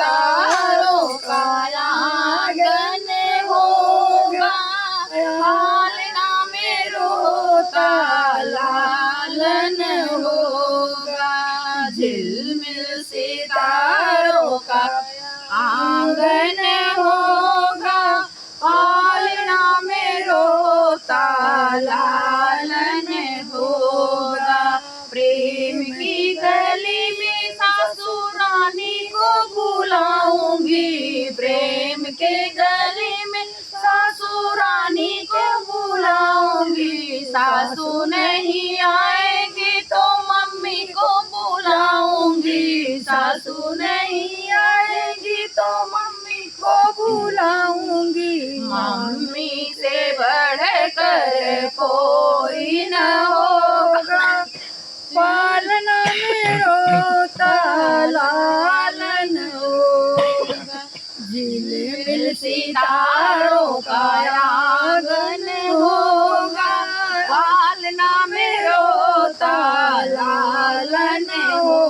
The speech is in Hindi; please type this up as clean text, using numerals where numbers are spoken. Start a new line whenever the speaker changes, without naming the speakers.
सितारों का आंगन होगा, पालना में रोता लालन होगा। झिलमिल सितारों का आंगन होगा, पालना में रोता लालन होगा। प्रेम की गली में सासू रानी को बुलाऊंगी, प्रेम के गली में सासू रानी को बुलाऊंगी। सासू नहीं आएगी तो मम्मी को बुलाऊंगी, सासू नहीं आएगी तो मम्मी को बुलाऊंगी। मम्मी से बढ़कर कोई न होगा, पालना में रोता लालन होगा। झिलमिल सितारों का आंगन होगा, पालना में रोता लालन होगा।